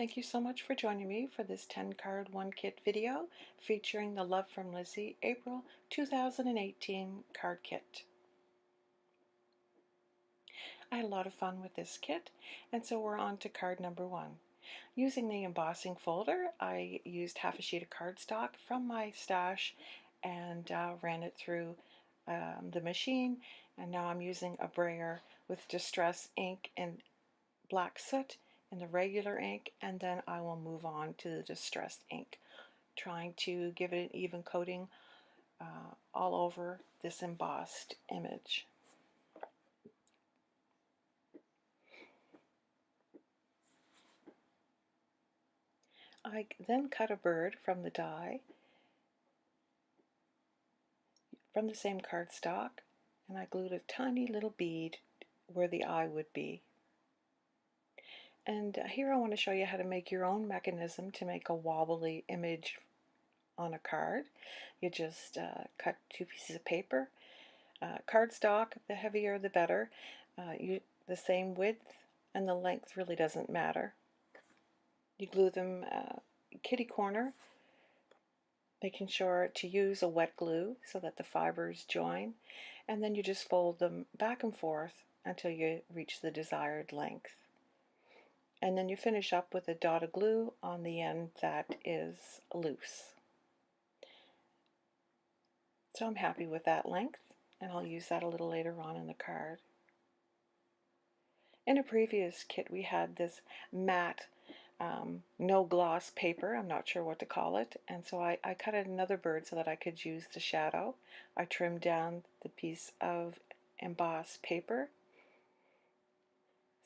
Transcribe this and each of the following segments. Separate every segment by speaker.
Speaker 1: Thank you so much for joining me for this 10 card 1 kit video featuring the Love from Lizi April 2018 card kit. I had a lot of fun with this kit, and so we're on to card number 1. Using the embossing folder, I used half a sheet of cardstock from my stash and ran it through the machine, and now I'm using a brayer with distress ink and black soot in the regular ink, and then I will move on to the distressed ink, trying to give it an even coating all over this embossed image. I then cut a bird from the die from the same cardstock, and I glued a tiny little bead where the eye would be. And here I want to show you how to make your own mechanism to make a wobbly image on a card. You just cut 2 pieces of paper. Cardstock, the heavier the better. The same width, and the length really doesn't matter. You glue them kitty corner, making sure to use a wet glue so that the fibers join, and then you just fold them back and forth until you reach the desired length. And then you finish up with a dot of glue on the end that is loose. So I'm happy with that length, and I'll use that a little later on in the card. In a previous kit we had this matte no gloss paper, I'm not sure what to call it, and so I cut another bird so that I could use the shadow. I trimmed down the piece of embossed paper,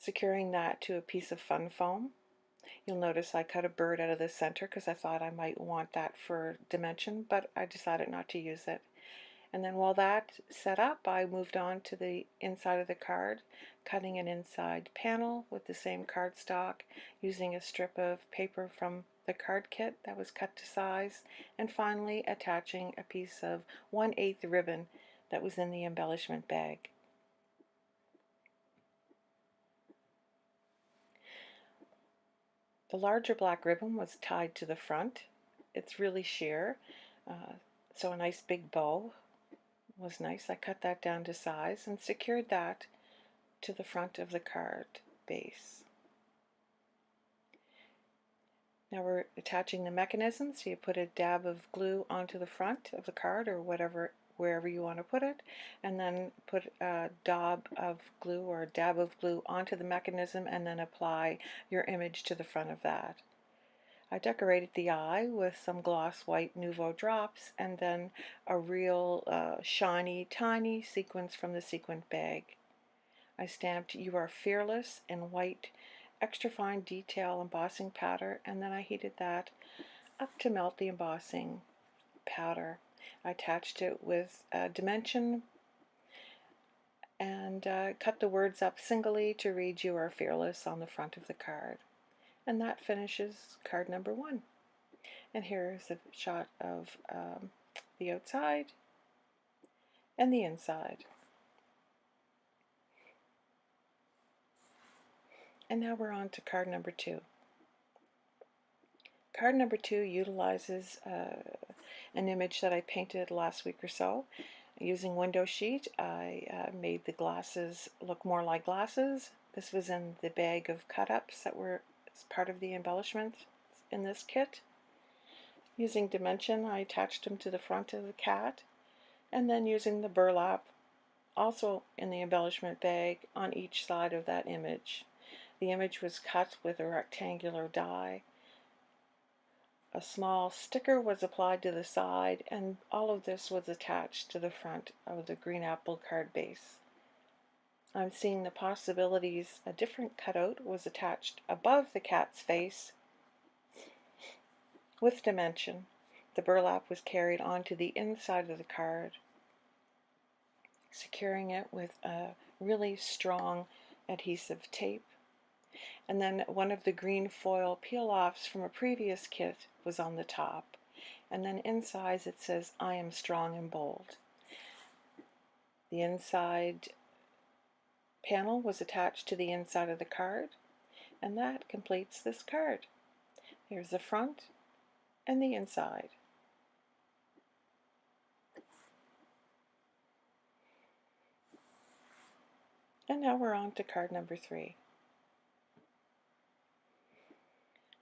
Speaker 1: securing that to a piece of fun foam. You'll notice I cut a bird out of the center because I thought I might want that for dimension, but I decided not to use it. And then while that set up, I moved on to the inside of the card, cutting an inside panel with the same cardstock, using a strip of paper from the card kit that was cut to size, and finally attaching a piece of 1/8 ribbon that was in the embellishment bag. The larger black ribbon was tied to the front. It's really sheer, so a nice big bow was nice. I cut that down to size and secured that to the front of the card base. Now we're attaching the mechanism, so you put a dab of glue onto the front of the card or wherever you want to put it, and then put a dab of glue or a dab of glue onto the mechanism, and then apply your image to the front of that. I decorated the eye with some gloss white Nuvo drops, and then a real shiny, tiny sequins from the sequin bag. I stamped "You Are Fearless" in white extra fine detail embossing powder, and then I heated that up to melt the embossing powder. I attached it with dimension and cut the words up singly to read "You Are Fearless" on the front of the card. And that finishes card number 1. And here's a shot of the outside and the inside. And now we're on to card number 2. Card number 2 utilizes an image that I painted last week or so. Using window sheet, I made the glasses look more like glasses. This was in the bag of cut-ups that were part of the embellishment in this kit. Using dimension, I attached them to the front of the cat, and then using the burlap, also in the embellishment bag, on each side of that image. The image was cut with a rectangular die. A small sticker was applied to the side, and all of this was attached to the front of the green apple card base. I'm seeing the possibilities. A different cutout was attached above the cat's face with dimension. The burlap was carried onto the inside of the card, securing it with a really strong adhesive tape. And then one of the green foil peel-offs from a previous kit was on the top. And then inside it says, "I am strong and bold." The inside panel was attached to the inside of the card, and that completes this card. Here's the front and the inside. And now we're on to card number 3.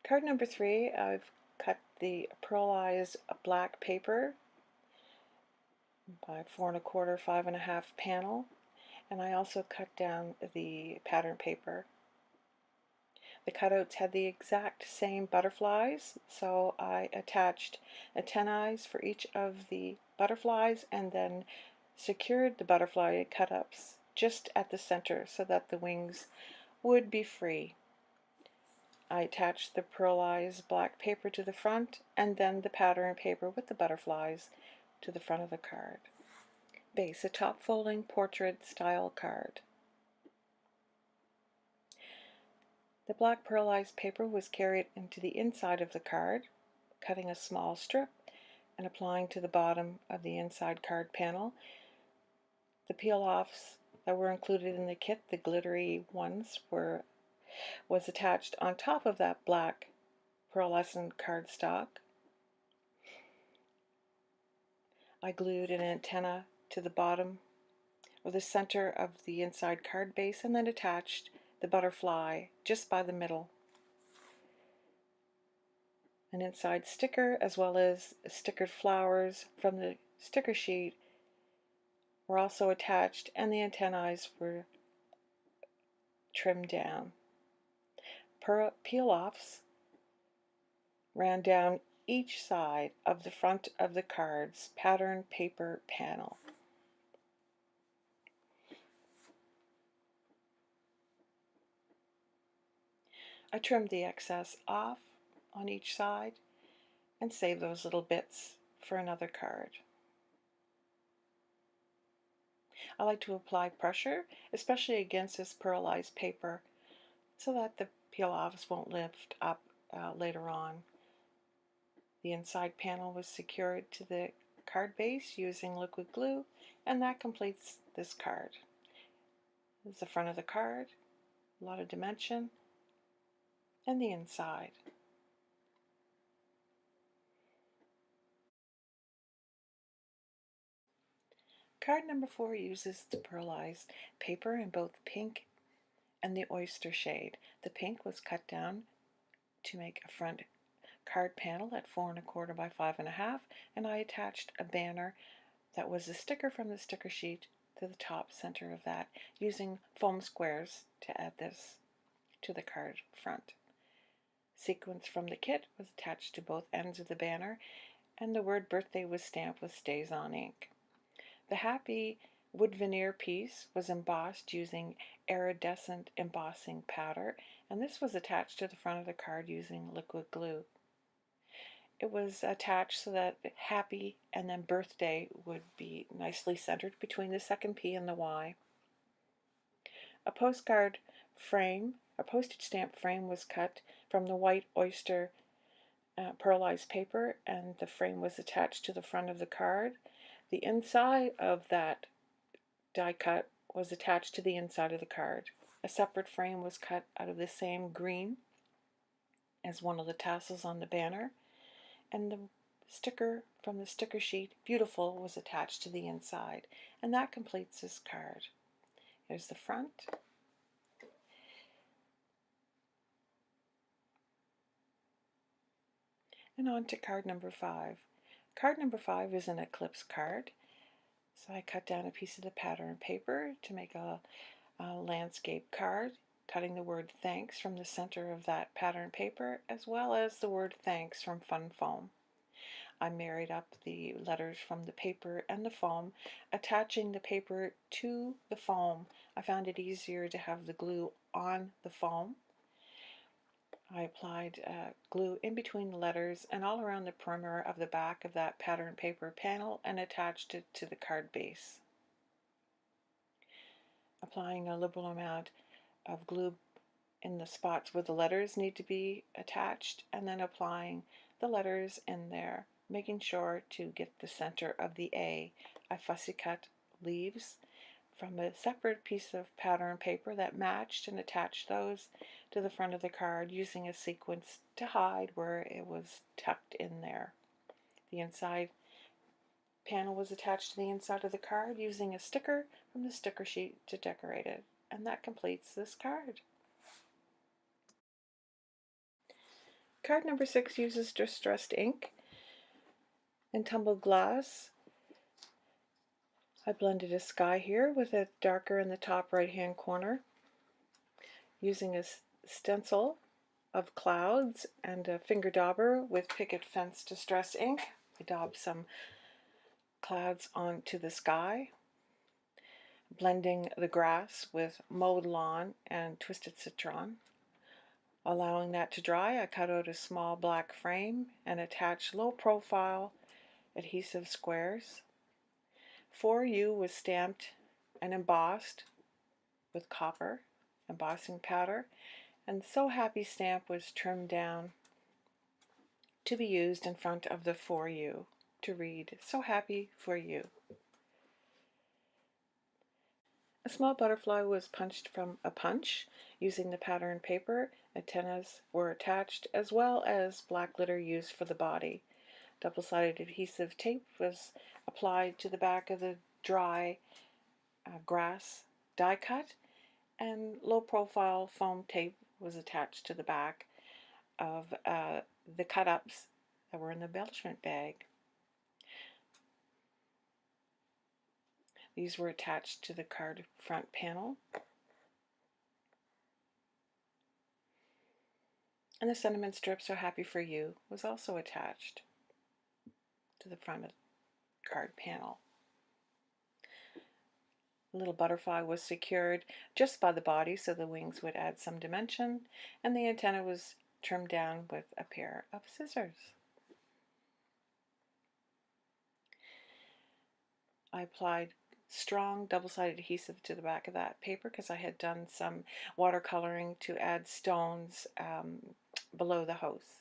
Speaker 1: Card number 3, I've cut the pearlized black paper by 4 1/4, 5 1/2 panel, and I also cut down the pattern paper. The cutouts had the exact same butterflies, so I attached antennae for each of the butterflies and then secured the butterfly cut-ups just at the center so that the wings would be free. I attached the pearlized black paper to the front and then the pattern paper with the butterflies to the front of the card. Base, a top folding portrait style card. The black pearlized paper was carried into the inside of the card, cutting a small strip and applying to the bottom of the inside card panel. The peel-offs that were included in the kit, the glittery ones, was attached on top of that black pearlescent cardstock. I glued an antenna to the bottom or the center of the inside card base and then attached the butterfly just by the middle. An inside sticker as well as stickered flowers from the sticker sheet were also attached, and the antennae were trimmed down. Peel-offs ran down each side of the front of the card's pattern paper panel. I trimmed the excess off on each side and saved those little bits for another card. I like to apply pressure, especially against this pearlized paper, so that the peel-offs won't lift up later on. The inside panel was secured to the card base using liquid glue, and that completes this card. This is the front of the card, a lot of dimension, and the inside. Card number 4 uses the pearlized paper in both pink and the oyster shade. The pink was cut down to make a front card panel at 4 1/4 by 5 1/2, and I attached a banner that was a sticker from the sticker sheet to the top center of that, using foam squares to add this to the card front. Sequence from the kit was attached to both ends of the banner, and the word birthday was stamped with Stays On ink. The happy wood veneer piece was embossed using iridescent embossing powder, and this was attached to the front of the card using liquid glue. It was attached so that happy and then birthday would be nicely centered between the second P and the Y. A postcard frame, a postage stamp frame, was cut from the white oyster pearlized paper, and the frame was attached to the front of the card. The inside of that die cut was attached to the inside of the card. A separate frame was cut out of the same green as one of the tassels on the banner, and the sticker from the sticker sheet, Beautiful, was attached to the inside, and that completes this card. Here's the front. And on to card number 5. Card number 5 is an eclipse card. So I cut down a piece of the pattern paper to make a landscape card, cutting the word thanks from the center of that pattern paper, as well as the word thanks from Fun Foam. I married up the letters from the paper and the foam, attaching the paper to the foam. I found it easier to have the glue on the foam. I applied glue in between the letters and all around the perimeter of the back of that pattern paper panel and attached it to the card base. Applying a liberal amount of glue in the spots where the letters need to be attached, and then applying the letters in there, making sure to get the center of the A. I fussy cut leaves from a separate piece of pattern paper that matched and attached those to the front of the card using a sequence to hide where it was tucked in there. The inside panel was attached to the inside of the card using a sticker from the sticker sheet to decorate it. And that completes this card. Card number 6 uses distressed ink and tumbled glass. I blended a sky here with a darker in the top right hand corner using a stencil of clouds and a finger dauber with picket fence distress ink. I daubed some clouds onto the sky, blending the grass with mowed lawn and twisted citron. Allowing that to dry, I cut out a small black frame and attached low profile adhesive squares. 4U was stamped and embossed with copper embossing powder, and the So Happy stamp was trimmed down to be used in front of the 4U to read So Happy for You. A small butterfly was punched from a punch using the pattern paper. Antennas were attached as well as black glitter used for the body. Double-sided adhesive tape was applied to the back of the dry grass die cut, and low-profile foam tape was attached to the back of the cut-ups that were in the embellishment bag. These were attached to the card front panel. And the sentiment strip, So Happy for You, was also attached to the front of the card panel. The little butterfly was secured just by the body so the wings would add some dimension, and the antenna was trimmed down with a pair of scissors. I applied strong double-sided adhesive to the back of that paper because I had done some watercoloring to add stones below the hose.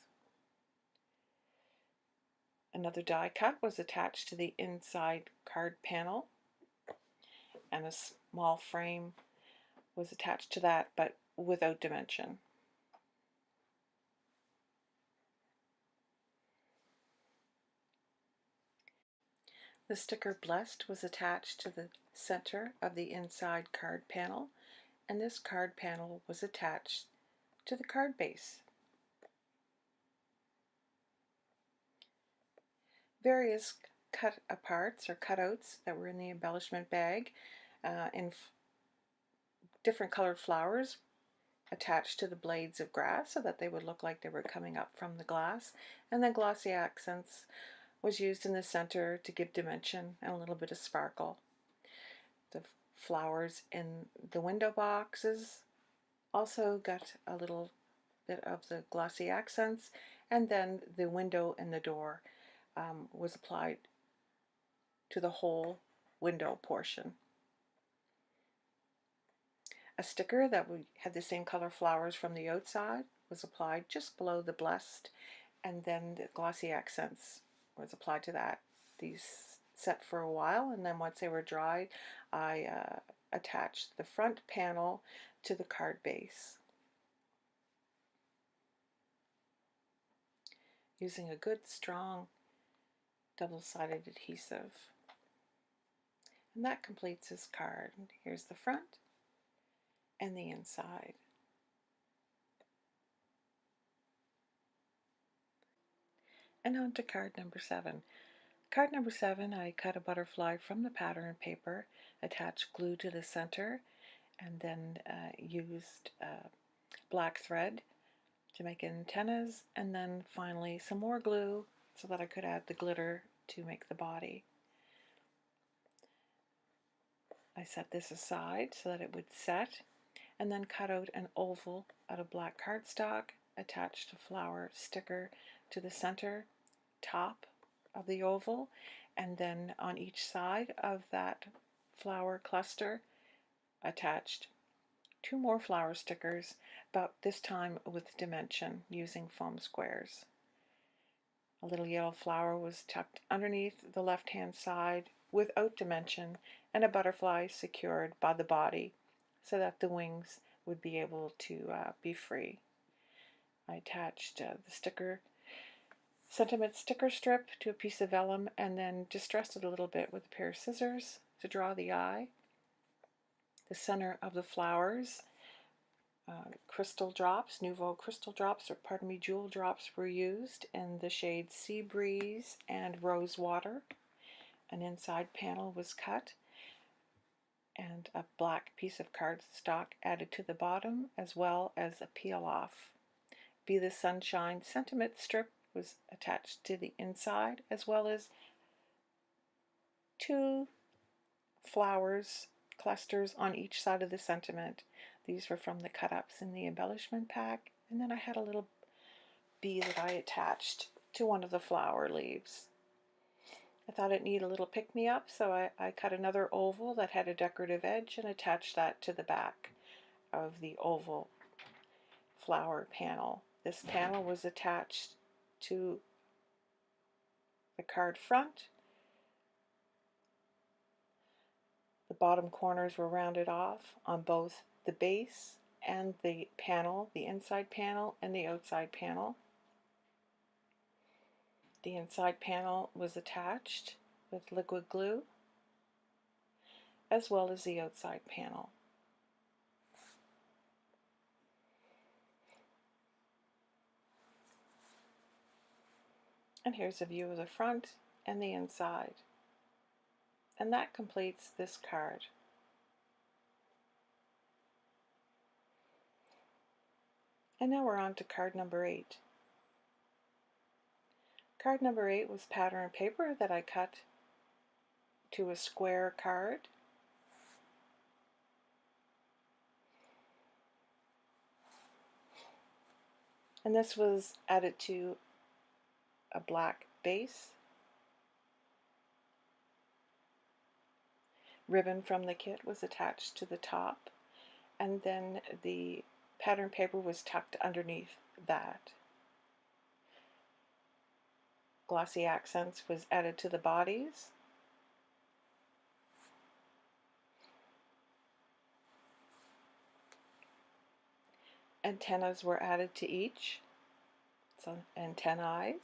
Speaker 1: Another die cut was attached to the inside card panel, and a small frame was attached to that but without dimension. The sticker Blessed was attached to the center of the inside card panel, and this card panel was attached to the card base. Various cut aparts or cutouts that were in the embellishment bag in different colored flowers attached to the blades of grass so that they would look like they were coming up from the glass, and then glossy accents was used in the center to give dimension and a little bit of sparkle. The flowers in the window boxes also got a little bit of the glossy accents, and then the window and the door was applied to the whole window portion. A sticker that had the same color flowers from the outside was applied just below the Blessed, and then the glossy accents was applied to that. These set for a while, and then once they were dried, I attached the front panel to the card base using a good strong double-sided adhesive. And that completes his card. Here's the front and the inside. And on to card number 7. Card number 7, I cut a butterfly from the pattern paper, attached glue to the center, and then used black thread to make antennas, and then finally some more glue so that I could add the glitter to make the body. I set this aside so that it would set, and then cut out an oval out of black cardstock, attached a flower sticker to the center top of the oval, and then on each side of that flower cluster attached 2 more flower stickers, but this time with dimension using foam squares. A little yellow flower was tucked underneath the left-hand side without dimension, and a butterfly secured by the body so that the wings would be able to be free. I attached the sentiment sticker strip to a piece of vellum and then distressed it a little bit with a pair of scissors to draw the eye. The center of the flowers, crystal drops, Nuvo crystal drops, or pardon me, jewel drops were used in the shades Sea Breeze and Rose Water. An inside panel was cut and a black piece of cardstock added to the bottom, as well as a peel off. Be the Sunshine sentiment strip was attached to the inside, as well as 2 flowers clusters on each side of the sentiment. These were from the cut-ups in the embellishment pack, and then I had a little bee that I attached to one of the flower leaves. I thought it needed a little pick-me-up, so I cut another oval that had a decorative edge and attached that to the back of the oval flower panel. This panel was attached to the card front. The bottom corners were rounded off on both the base and the panel, the inside panel and the outside panel. The inside panel was attached with liquid glue, as well as the outside panel. And here's a view of the front and the inside. And that completes this card. And now we're on to card number 8. Card number 8 was pattern paper that I cut to a square card. And this was added to a black base. Ribbon from the kit was attached to the top, and then the pattern paper was tucked underneath that. Glossy accents was added to the bodies. Antennas were added to each, so antennae.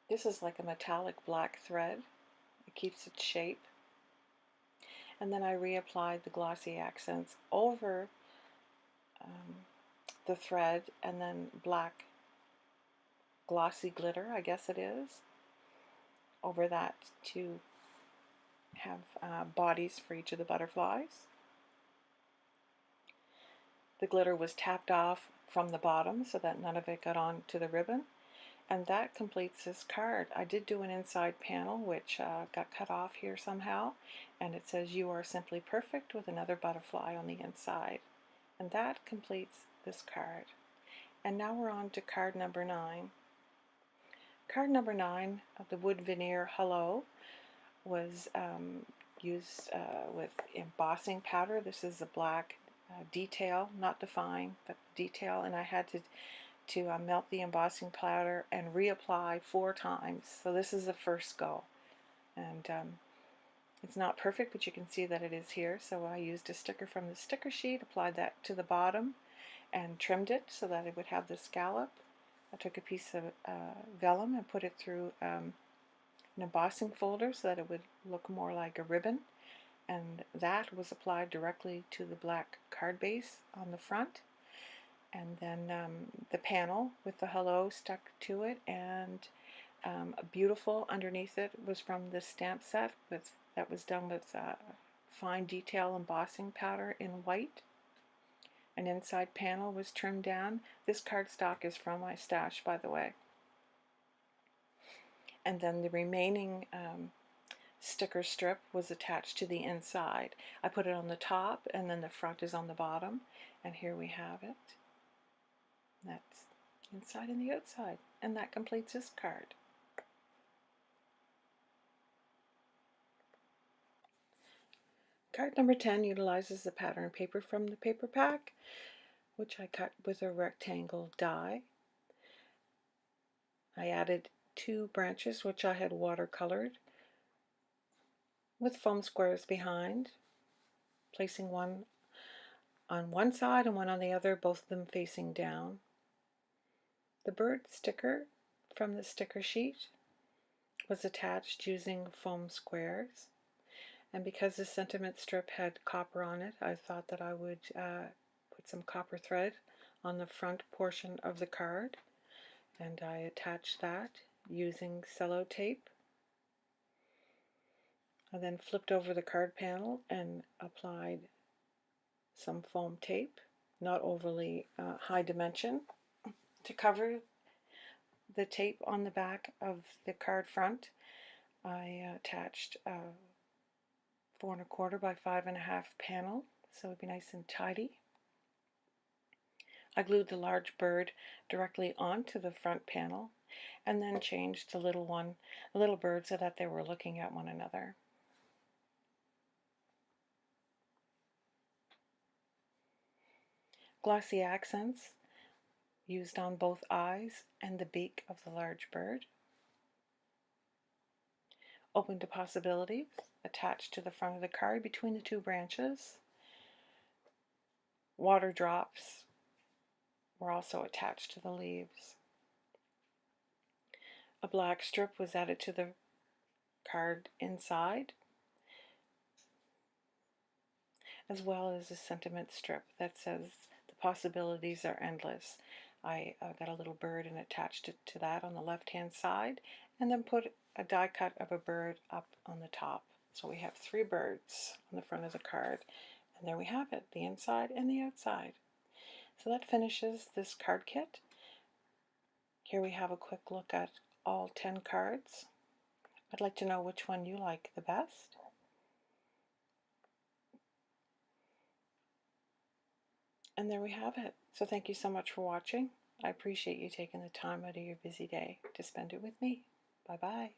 Speaker 1: This is like a metallic black thread. It keeps its shape. And then I reapplied the glossy accents over the thread, and then black glossy glitter, I guess it is, over that to have bodies for each of the butterflies. The glitter was tapped off from the bottom so that none of it got onto the ribbon. And that completes this card. I did do an inside panel which got cut off here somehow, and it says "You are simply perfect" with another butterfly on the inside. And that completes this card. And now we're on to card number 9. Card number 9 of the wood veneer Hello was used with embossing powder. This is a black detail, not define, but detail, and I had to melt the embossing powder and reapply 4 times. So this is the first go, and it's not perfect, but you can see that it is here. So I used a sticker from the sticker sheet, applied that to the bottom, and trimmed it so that it would have the scallop. I took a piece of vellum and put it through an embossing folder so that it would look more like a ribbon, and that was applied directly to the black card base on the front. And then the panel with the hello stuck to it, and beautiful underneath it was from the stamp set that was done with fine detail embossing powder in white. An inside panel was trimmed down. This cardstock is from my stash, by the way. And then the remaining sticker strip was attached to the inside. I put it on the top, and then the front is on the bottom, and here we have it. That's inside and the outside, and that completes this card. Card number 10 utilizes the pattern paper from the paper pack, which I cut with a rectangle die. I added 2 branches which I had watercolored with foam squares behind, placing one on one side and one on the other, both of them facing down. The bird sticker from the sticker sheet was attached using foam squares, and because the sentiment strip had copper on it, I thought that I would put some copper thread on the front portion of the card, and I attached that using cello tape. I then flipped over the card panel and applied some foam tape, not overly high dimension, to cover the tape on the back of the card front. I attached a 4 1/4 by 5 1/2 panel, so it would be nice and tidy. I glued the large bird directly onto the front panel and then changed the little bird so that they were looking at one another. Glossy accents used on both eyes and the beak of the large bird. Open to possibilities attached to the front of the card between the 2 branches. Water drops were also attached to the leaves. A black strip was added to the card inside, as well as a sentiment strip that says the possibilities are endless. I got a little bird and attached it to that on the left-hand side, and then put a die cut of a bird up on the top. So we have 3 birds on the front of the card, and there we have it, the inside and the outside. So that finishes this card kit. Here we have a quick look at all 10 cards. I'd like to know which one you like the best. And there we have it. So thank you so much for watching. I appreciate you taking the time out of your busy day to spend it with me. Bye-bye.